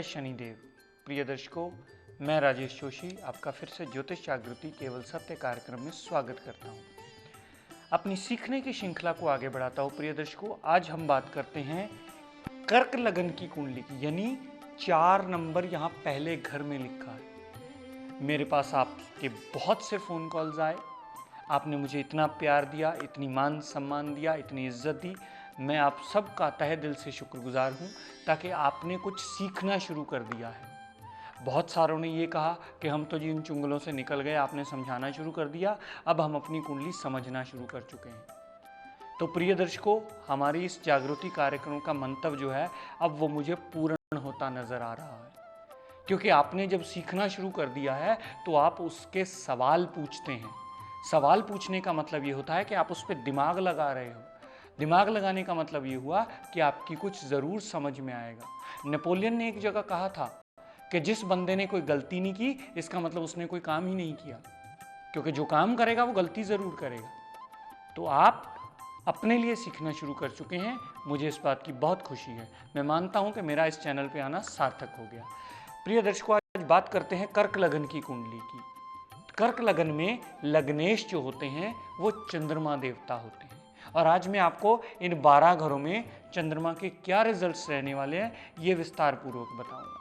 शनिदेव। प्रिय दर्शकों, मैं राजेश जोशी आपका फिर से ज्योतिष जागृति केवल सत्य कार्यक्रम में स्वागत करता हूं। अपनी सीखने की श्रृंखला को आगे बढ़ाता हूं। प्रिय दर्शकों, आज हम बात करते हैं कर्क लगन की कुंडली की, यानी 4 नंबर यहाँ पहले घर में लिखा है। मेरे पास आपके बहुत से फ़ोन कॉल्स आए, आपने मुझे इतना प्यार दिया, इतनी मान सम्मान दिया, इतनी इज्जत दी। मैं आप सबका तहे दिल से शुक्रगुजार हूँ, ताकि आपने कुछ सीखना शुरू कर दिया है। बहुत सारों ने ये कहा कि हम तो जी इन चुंगलों से निकल गए, आपने समझाना शुरू कर दिया, अब हम अपनी कुंडली समझना शुरू कर चुके हैं। तो प्रिय दर्शकों, हमारी इस जागृति कार्यक्रम का मंतव्य जो है, अब वो मुझे पूर्ण होता नजर आ रहा है। क्योंकि आपने जब सीखना शुरू कर दिया है तो आप उसके सवाल पूछते हैं। सवाल पूछने का मतलब ये होता है कि आप उस पर दिमाग लगा रहे हो। दिमाग लगाने का मतलब ये हुआ कि आपकी कुछ ज़रूर समझ में आएगा। नेपोलियन ने एक जगह कहा था कि जिस बंदे ने कोई गलती नहीं की, इसका मतलब उसने कोई काम ही नहीं किया, क्योंकि जो काम करेगा वो गलती ज़रूर करेगा। तो आप अपने लिए सीखना शुरू कर चुके हैं, मुझे इस बात की बहुत खुशी है। मैं मानता हूं कि मेरा इस चैनल पे आना सार्थक हो गया। प्रिय दर्शकों, आज बात करते हैं कर्क लगन की कुंडली की। कर्क लगन में लग्नेश जो होते हैं वो चंद्रमा देवता होते हैं, और आज मैं आपको इन 12 घरों में चंद्रमा के क्या रिजल्ट्स रहने वाले हैं ये विस्तार पूर्वक बताऊंगा।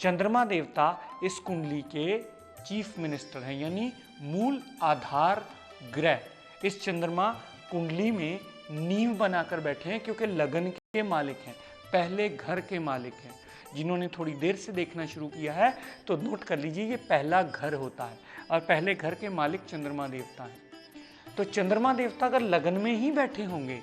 चंद्रमा देवता इस कुंडली के चीफ मिनिस्टर हैं, यानी मूल आधार ग्रह। इस चंद्रमा कुंडली में नींव बनाकर बैठे हैं, क्योंकि लगन के मालिक हैं, पहले घर के मालिक हैं। जिन्होंने थोड़ी देर से देखना शुरू किया है तो नोट कर लीजिए, ये पहला घर होता है और पहले घर के मालिक चंद्रमा देवता हैं। तो चंद्रमा देवता अगर लगन में ही बैठे होंगे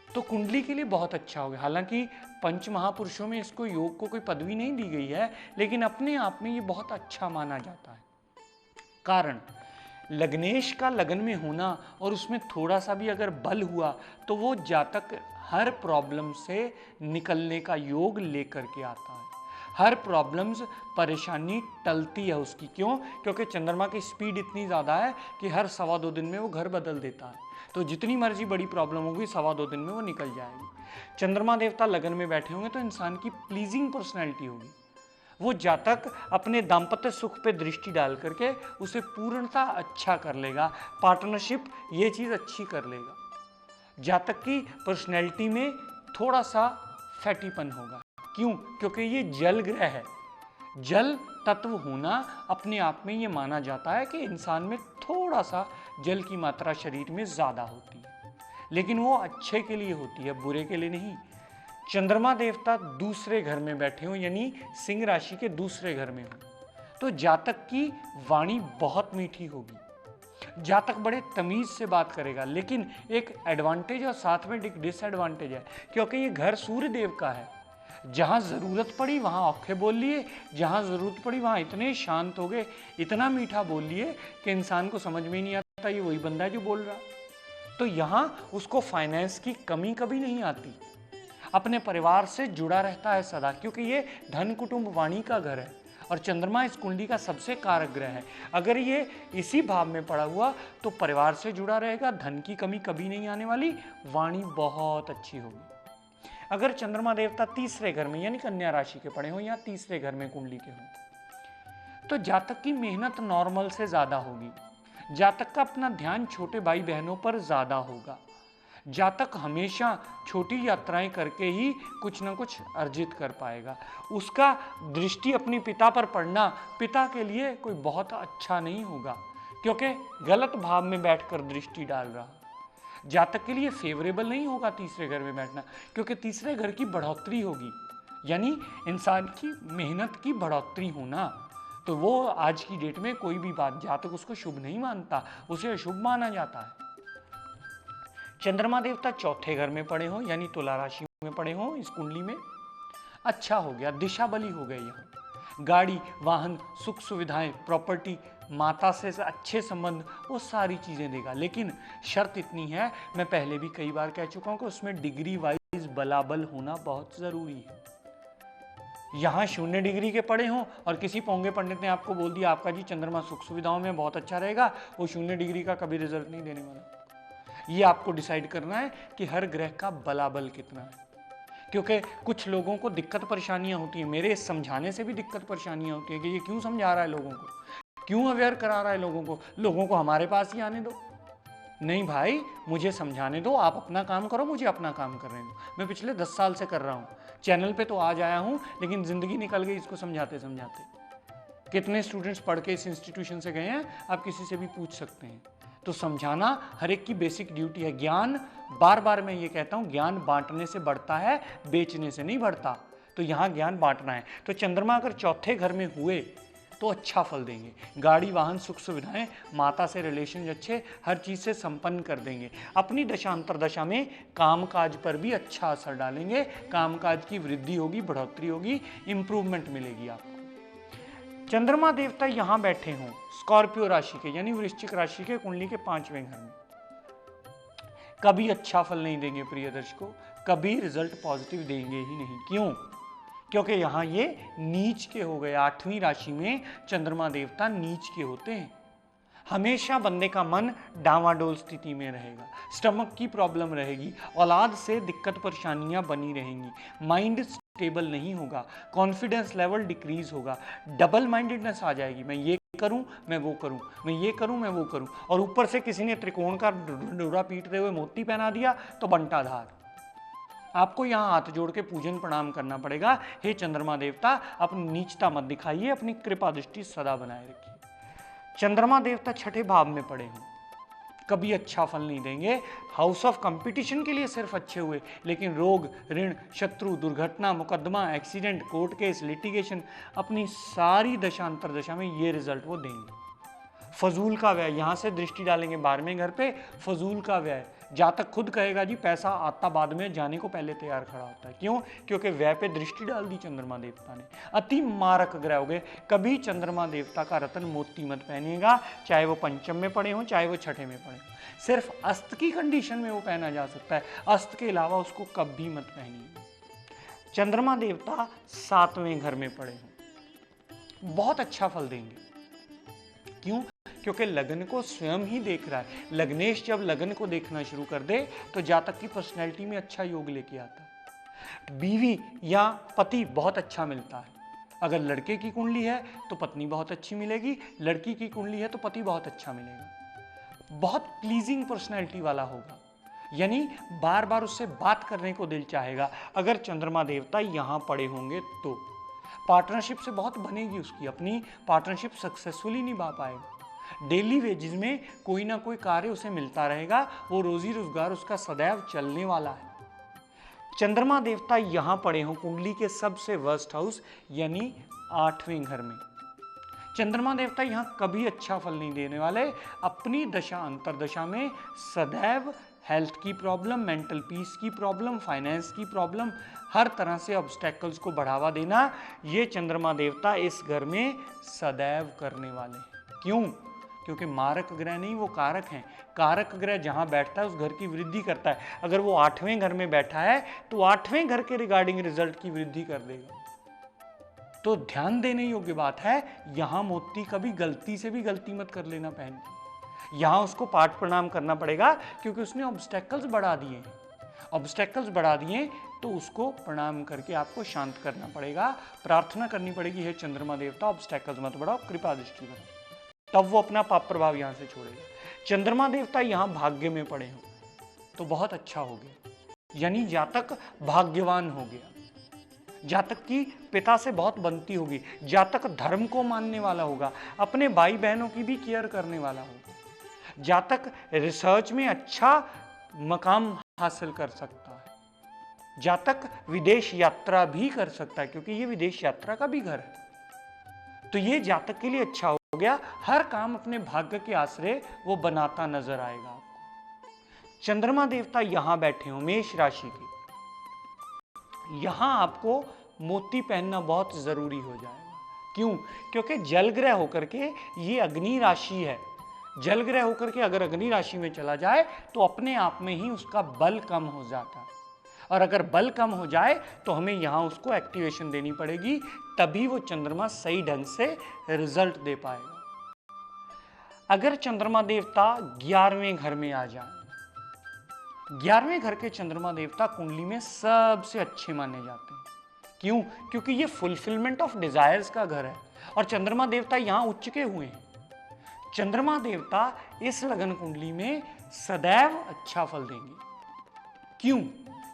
तो कुंडली के लिए बहुत अच्छा होगा। हालांकि पंच महापुरुषों में इसको योग को कोई पदवी नहीं दी गई है, लेकिन अपने आप में ये बहुत अच्छा माना जाता है। कारण लग्नेश का लगन में होना और उसमें थोड़ा सा भी अगर बल हुआ तो वो जातक हर प्रॉब्लम से निकलने का योग लेकर के आता है। हर प्रॉब्लम्स, परेशानी टलती है उसकी। क्यों? क्योंकि चंद्रमा की स्पीड इतनी ज़्यादा है कि हर 1.25 दिन में वो घर बदल देता है। तो जितनी मर्जी बड़ी प्रॉब्लम होगी, 1.25 दिन में वो निकल जाएगी। चंद्रमा देवता लगन में बैठे होंगे तो इंसान की प्लीजिंग पर्सनैलिटी होगी। वो जातक अपने दाम्पत्य सुख पे दृष्टि डाल करके उसे पूर्णता अच्छा कर लेगा, पार्टनरशिप ये चीज़ अच्छी कर लेगा। जातक की पर्सनैलिटी में थोड़ा सा फैटीपन होगा। क्यों? क्योंकि ये जल ग्रह है। जल तत्व होना अपने आप में ये माना जाता है कि इंसान में थोड़ा सा जल की मात्रा शरीर में ज़्यादा होती है, लेकिन वो अच्छे के लिए होती है, बुरे के लिए नहीं। चंद्रमा देवता दूसरे घर में बैठे हों, यानी सिंह राशि के दूसरे घर में हो, तो जातक की वाणी बहुत मीठी होगी। जातक बड़े तमीज से बात करेगा, लेकिन एक एडवांटेज और साथ में एक डिसएडवांटेज है, क्योंकि ये घर सूर्य देव का है। जहाँ ज़रूरत पड़ी वहाँ औखे बोल लिए, जहाँ ज़रूरत पड़ी वहाँ इतने शांत हो गए, इतना मीठा बोल लिए कि इंसान को समझ में नहीं आता ये वही बंदा है जो बोल रहा। तो यहाँ उसको फाइनेंस की कमी कभी नहीं आती, अपने परिवार से जुड़ा रहता है सदा, क्योंकि ये धन कुटुंब वाणी का घर है और चंद्रमा इस कुंडली का सबसे कारक ग्रह है। अगर ये इसी भाव में पड़ा हुआ तो परिवार से जुड़ा रहेगा, धन की कमी कभी नहीं आने वाली, वाणी बहुत अच्छी होगी। अगर चंद्रमा देवता तीसरे घर में यानी कन्या राशि के पड़े हो या तीसरे घर में कुंडली के हो, तो जातक की मेहनत नॉर्मल से ज्यादा होगी। जातक का अपना ध्यान छोटे भाई बहनों पर ज्यादा होगा। जातक हमेशा छोटी यात्राएं करके ही कुछ ना कुछ अर्जित कर पाएगा। उसका दृष्टि अपने पिता पर पड़ना पिता के लिए कोई बहुत अच्छा नहीं होगा, क्योंकि गलत भाव में बैठकर दृष्टि डाल रहा। जातक के लिए फेवरेबल नहीं होगा तीसरे घर में बैठना, क्योंकि तीसरे घर की बढ़ोतरी होगी, यानी इंसान की मेहनत की बढ़ोतरी होना। तो वो आज की डेट में कोई भी बात जातक उसको शुभ नहीं मानता, उसे अशुभ माना जाता है। चंद्रमा देवता चौथे घर में पड़े हो यानी तुला राशि में पड़े हो इस कुंडली में, अच्छा हो गया, दिशा बली हो गई। यहाँ गाड़ी, वाहन, सुख सुविधाएं, प्रॉपर्टी, माता से अच्छे संबंध, वो सारी चीजें देगा। लेकिन शर्त इतनी है, मैं पहले भी कई बार कह चुका हूं कि उसमें डिग्री वाइज बलाबल होना बहुत जरूरी है। यहाँ 0 डिग्री के पड़े हों और किसी पोंगे पंडित ने आपको बोल दिया आपका जी चंद्रमा सुख सुविधाओं में बहुत अच्छा रहेगा, वो 0 डिग्री का कभी रिजल्ट नहीं देने वाला। ये आपको डिसाइड करना है कि हर ग्रह का बलाबल कितना है। क्योंकि कुछ लोगों को दिक्कत परेशानियां होती हैं, मेरे समझाने से भी दिक्कत परेशानियां होती हैं कि ये क्यों समझा रहा है लोगों को, क्यों अवेयर करा रहा है लोगों को हमारे पास ही आने दो। नहीं भाई, मुझे समझाने दो, आप अपना काम करो, मुझे अपना काम करने दो। मैं पिछले 10 साल से कर रहा हूँ, चैनल पे तो आज आया हूँ, लेकिन ज़िंदगी निकल गई इसको समझाते समझाते। कितने स्टूडेंट्स पढ़ के इस इंस्टीट्यूशन से गए हैं, आप किसी से भी पूछ सकते हैं। तो समझाना हर एक की बेसिक ड्यूटी है। ज्ञान, बार बार मैं ये कहता हूँ, ज्ञान बांटने से बढ़ता है, बेचने से नहीं बढ़ता। तो यहाँ ज्ञान बांटना है। तो चंद्रमा अगर चौथे घर में हुए तो अच्छा फल देंगे। गाड़ी वाहन सुख सुविधाएं, माता से रिलेशन अच्छे, हर चीज़ से संपन्न कर देंगे। अपनी दशा अंतरदशा में कामकाज पर भी अच्छा असर डालेंगे। कामकाज की वृद्धि होगी, बढ़ोतरी होगी, इंप्रूवमेंट मिलेगी आपको। चंद्रमा देवता यहां बैठे हों स्कॉर्पियो राशि के, यानी वृश्चिक राशि के, कुंडली के 5वें घर में, कभी अच्छा फल नहीं देंगे प्रिय दर्शकों, कभी रिजल्ट पॉजिटिव देंगे ही नहीं। क्यों? क्योंकि यहां ये नीच के हो गए। 8वीं राशि में चंद्रमा देवता नीच के होते हैं। हमेशा बंदे का मन डावाडोल स्थिति में रहेगा, स्टमक की प्रॉब्लम रहेगी, औलाद से दिक्कत परेशानियां बनी रहेंगी, माइंड स्टेबल नहीं होगा, कॉन्फिडेंस लेवल डिक्रीज होगा, डबल माइंडेडनेस आ जाएगी। मैं ये करूं, मैं वो करूं, मैं ये करूं, मैं वो करूं, और ऊपर से किसी ने त्रिकोण का डोरा पीटते हुए मोती पहना दिया तो बंटाधार। आपको यहाँ हाथ जोड़ के पूजन प्रणाम करना पड़ेगा। हे चंद्रमा देवता, अपनी नीचता मत दिखाइए, अपनी कृपा दृष्टि सदा बनाए रखिए। चंद्रमा देवता छठे भाव में पड़े हों, कभी अच्छा फल नहीं देंगे। हाउस ऑफ कंपटीशन के लिए सिर्फ अच्छे हुए, लेकिन रोग, ऋण, शत्रु, दुर्घटना, मुकदमा, एक्सीडेंट, कोर्ट केस, लिटिगेशन, अपनी सारी दशा अंतरदशा में ये रिजल्ट वो देंगे। फजूल का व्यय, यहां से दृष्टि डालेंगे 12वें घर पे, फजूल का व्यय। जातक खुद कहेगा जी पैसा आता बाद में, जाने को पहले तैयार खड़ा होता है। क्यों? क्योंकि व्यय पे दृष्टि डाल दी चंद्रमा देवता ने। अति मारक ग्रह हो गए। कभी चंद्रमा देवता का रतन मोती मत पहनिएगा, चाहे वो पंचम में पड़े हों, चाहे वो छठे में पड़े हों। सिर्फ अस्त की कंडीशन में वो पहना जा सकता है, अस्त के अलावा उसको कभी मत पहनिए। चंद्रमा देवता 7वें घर में पड़े हों, बहुत अच्छा फल देंगे। क्यों? क्योंकि लग्न को स्वयं ही देख रहा है। लग्नेश जब लग्न को देखना शुरू कर दे तो जातक की पर्सनैलिटी में अच्छा योग लेके आता है। बीवी या पति बहुत अच्छा मिलता है। अगर लड़के की कुंडली है तो पत्नी बहुत अच्छी मिलेगी, लड़की की कुंडली है तो पति बहुत अच्छा मिलेगा। बहुत प्लीजिंग पर्सनैलिटी वाला होगा, यानी बार बार उससे बात करने को दिल चाहेगा। अगर चंद्रमा देवता यहाँ पड़े होंगे तो पार्टनरशिप से बहुत बनेगी उसकी, अपनी पार्टनरशिप सक्सेसफुली निभा पाएगा। डेली वेजेस में कोई ना कोई कार्य उसे मिलता रहेगा, वो रोजी रोजगार उसका सदैव चलने वाला है। चंद्रमा देवता यहां पड़े हों कुंडली के सबसे वर्स्ट हाउस, यानी 8वें घर में, चंद्रमा देवता यहां कभी अच्छा फल नहीं देने वाले। अपनी दशा अंतरदशा में सदैव हेल्थ की प्रॉब्लम, मेंटल पीस की प्रॉब्लम, फाइनेंस की प्रॉब्लम, हर तरह से ऑब्स्टेकल्स को बढ़ावा देना, ये चंद्रमा देवता इस घर में सदैव करने वाले हैं। क्यों? क्योंकि मारक ग्रह नहीं, वो कारक हैं। कारक ग्रह जहां बैठता है उस घर की वृद्धि करता है। अगर वो 8वें घर में बैठा है तो 8वें घर के रिगार्डिंग रिजल्ट की वृद्धि कर देगा। तो ध्यान देने योग्य बात है, यहां मोती कभी गलती से भी गलती मत कर लेना पहन के। यहां उसको पाठ प्रणाम करना पड़ेगा, क्योंकि उसने ऑब्स्टेकल्स बढ़ा दिए हैं। ऑब्स्टेकल्स बढ़ा दिए तो उसको प्रणाम करके आपको शांत करना पड़ेगा, प्रार्थना करनी पड़ेगी, हे चंद्रमा देवता ऑब्स्टेकल्स मत बढ़ाओ, कृपा दृष्टि बढ़ाओ, तब वो अपना पाप प्रभाव यहां से छोड़ेगा। चंद्रमा देवता यहां भाग्य में पड़े हों तो बहुत अच्छा हो गया, यानी जातक भाग्यवान हो गया। जातक की पिता से बहुत बनती होगी, जातक धर्म को मानने वाला होगा, अपने भाई बहनों की भी केयर करने वाला होगा। जातक रिसर्च में अच्छा मकाम हासिल कर सकता है। जातक विदेश यात्रा भी कर सकता है, क्योंकि ये विदेश यात्रा का भी घर है। तो ये जातक के लिए अच्छा हो गया। हर काम अपने भाग्य के आश्रय वो बनाता नजर आएगा आपको। चंद्रमा देवता यहां बैठे हो मेष राशि के, यहां आपको मोती पहनना बहुत जरूरी हो जाएगा। क्यों? क्योंकि जल ग्रह होकर के ये अग्नि राशि है। जल ग्रह होकर के अगर अग्नि राशि में चला जाए तो अपने आप में ही उसका बल कम हो जाता है, और अगर बल कम हो जाए तो हमें यहां उसको एक्टिवेशन देनी पड़ेगी, तभी वो चंद्रमा सही ढंग से रिजल्ट दे पाएगा। अगर चंद्रमा देवता 11वें घर में आ जाए, 11वें घर के चंद्रमा देवता कुंडली में सबसे अच्छे माने जाते हैं। क्यों? क्योंकि ये फुलफिलमेंट ऑफ डिजायर्स का घर है और चंद्रमा देवता यहां उच्च के हुए हैं। चंद्रमा देवता इस लगन कुंडली में सदैव अच्छा फल देंगे। क्यों?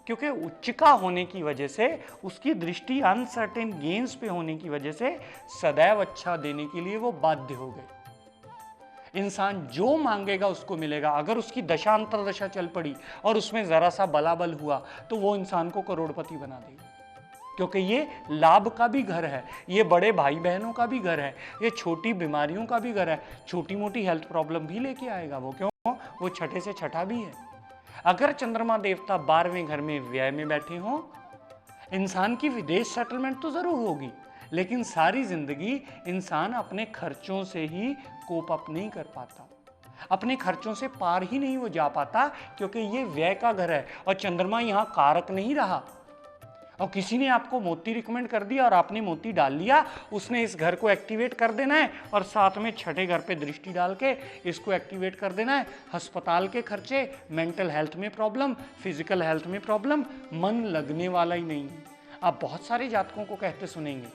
क्योंकि उच्च का होने की वजह से उसकी दृष्टि अनसर्टेन गेन्स पे होने की वजह से सदैव अच्छा देने के लिए वो बाध्य हो गए। इंसान जो मांगेगा उसको मिलेगा। अगर उसकी दशा अंतरदशा चल पड़ी और उसमें जरा सा बलाबल हुआ तो वो इंसान को करोड़पति बना देगा, क्योंकि ये लाभ का भी घर है, ये बड़े भाई बहनों का भी घर है, ये छोटी बीमारियों का भी घर है, छोटी मोटी हेल्थ प्रॉब्लम भी लेके आएगा वो। क्यों? वो छठे से छठा भी है। अगर चंद्रमा देवता 12वें घर में व्यय में बैठे हों, इंसान की विदेश सेटलमेंट तो जरूर होगी, लेकिन सारी जिंदगी इंसान अपने खर्चों से ही कोप अप नहीं कर पाता, अपने खर्चों से पार ही नहीं वो जा पाता, क्योंकि ये व्यय का घर है और चंद्रमा यहां कारक नहीं रहा। और किसी ने आपको मोती रिकमेंड कर दिया और आपने मोती डाल लिया, उसने इस घर को एक्टिवेट कर देना है और साथ में छठे घर पे दृष्टि डाल के इसको एक्टिवेट कर देना है। अस्पताल के खर्चे, मेंटल हेल्थ में प्रॉब्लम, फिजिकल हेल्थ में प्रॉब्लम, मन लगने वाला ही नहीं है। आप बहुत सारे जातकों को कहते सुनेंगे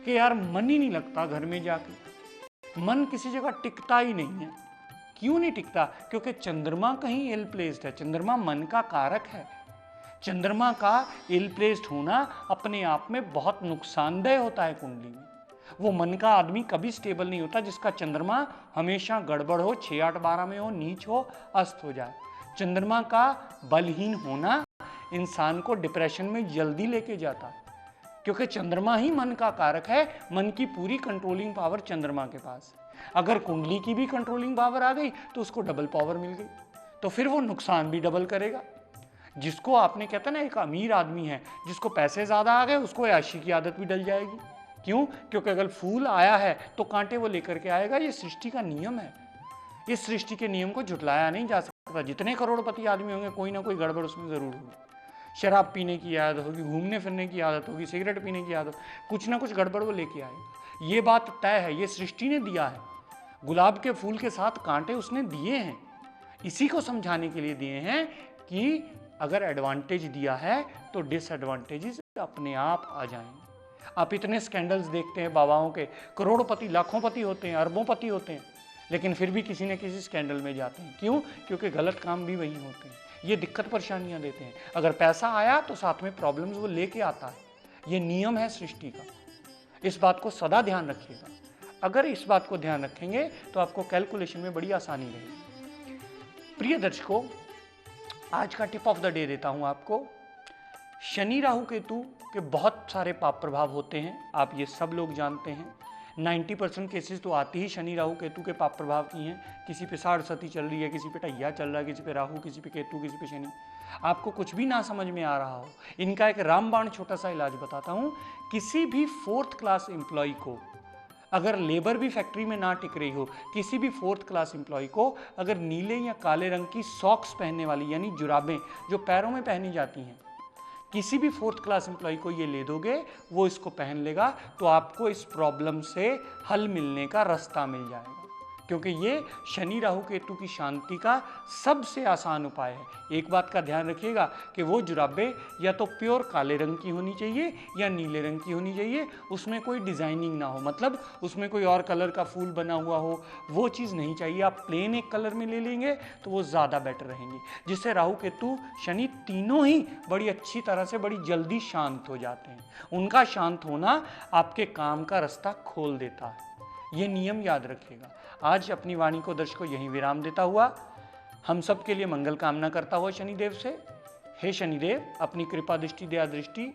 कि यार मन ही नहीं लगता घर में जाके, मन किसी जगह टिकता ही नहीं है। क्यों नहीं टिकता? क्योंकि चंद्रमा कहीं इल प्लेस्ड है। चंद्रमा मन का कारक है। चंद्रमा का इल प्लेस्ड होना अपने आप में बहुत नुकसानदेह होता है कुंडली में। वो मन का आदमी कभी स्टेबल नहीं होता जिसका चंद्रमा हमेशा गड़बड़ हो, 6, 8, 12 में हो, नीच हो, अस्त हो जाए। चंद्रमा का बलहीन होना इंसान को डिप्रेशन में जल्दी लेके जाता है, क्योंकि चंद्रमा ही मन का कारक है। मन की पूरी कंट्रोलिंग पावर चंद्रमा के पास है। अगर कुंडली की भी कंट्रोलिंग पावर आ गई तो उसको डबल पावर मिल गई, तो फिर वो नुकसान भी डबल करेगा। जिसको आपने कहता ना, एक अमीर आदमी है जिसको पैसे ज्यादा आ गए, उसको याशी की आदत भी डल जाएगी। क्यों? क्योंकि अगर फूल आया है तो कांटे वो लेकर के आएगा। ये सृष्टि का नियम है। इस सृष्टि के नियम को झुटलाया नहीं जा सकता। जितने करोड़पति आदमी होंगे, कोई ना कोई गड़बड़ उसमें जरूर होगी। शराब पीने की आदत होगी, घूमने फिरने की आदत होगी, सिगरेट पीने की आदत, कुछ ना कुछ गड़बड़ वो लेके आएगा। ये बात तय है, ये सृष्टि ने दिया है। गुलाब के फूल के साथ कांटे उसने दिए हैं, इसी को समझाने के लिए दिए हैं कि अगर एडवांटेज दिया है तो डिसएडवांटेजेस अपने आप आ जाएंगे। आप इतने स्कैंडल्स देखते हैं बाबाओं के, करोड़पति, लाखोंपति होते हैं, अरबोंपति होते हैं, लेकिन फिर भी किसी न किसी स्कैंडल में जाते हैं। क्यों? क्योंकि गलत काम भी वही होते हैं। ये दिक्कत परेशानियां देते हैं। अगर पैसा आया तो साथ में प्रॉब्लम्स वो लेके आता है। ये नियम है सृष्टि का। इस बात को सदा ध्यान रखिएगा। अगर इस बात को ध्यान रखेंगे तो आपको कैलकुलेशन में बड़ी आसानी रहेगी। प्रिय दर्शकों, आज का टिप ऑफ द डे देता हूं आपको। शनि राहु केतु के बहुत सारे पाप प्रभाव होते हैं, आप ये सब लोग जानते हैं। 90% केसेस तो आती ही शनि राहु केतु के पाप प्रभाव की हैं। किसी पे साढ़सती चल रही है, किसी पे टैया चल रहा है, किसी पे राहु, किसी पे केतु, किसी पे शनि। आपको कुछ भी ना समझ में आ रहा हो, इनका एक रामबाण छोटा सा इलाज बताता हूँ। किसी भी 4th क्लास एम्प्लॉय को, अगर लेबर भी फैक्ट्री में ना टिक रही हो, किसी भी 4th क्लास एम्प्लॉय को अगर नीले या काले रंग की सॉक्स पहनने वाली, यानी जुराबें जो पैरों में पहनी जाती हैं, किसी भी 4th क्लास एम्प्लॉय को ये ले दोगे, वो इसको पहन लेगा, तो आपको इस प्रॉब्लम से हल मिलने का रास्ता मिल जाएगा। क्योंकि ये शनि राहु केतु की शांति का सबसे आसान उपाय है। एक बात का ध्यान रखिएगा कि वो जुराबे या तो प्योर काले रंग की होनी चाहिए या नीले रंग की होनी चाहिए। उसमें कोई डिजाइनिंग ना हो, मतलब उसमें कोई और कलर का फूल बना हुआ हो, वो चीज़ नहीं चाहिए। आप प्लेन एक कलर में ले लेंगे तो वो ज़्यादा बेटर रहेंगी, जिससे राहु केतु शनि तीनों ही बड़ी अच्छी तरह से बड़ी जल्दी शांत हो जाते हैं। उनका शांत होना आपके काम का रास्ता खोल देता है। ये नियम याद रखिएगा। आज अपनी वाणी को दर्शकों यहीं विराम देता हुआ हम सब के लिए मंगल कामना करता हुआ शनिदेव से, हे शनिदेव, अपनी कृपा दृष्टि, दया दृष्टि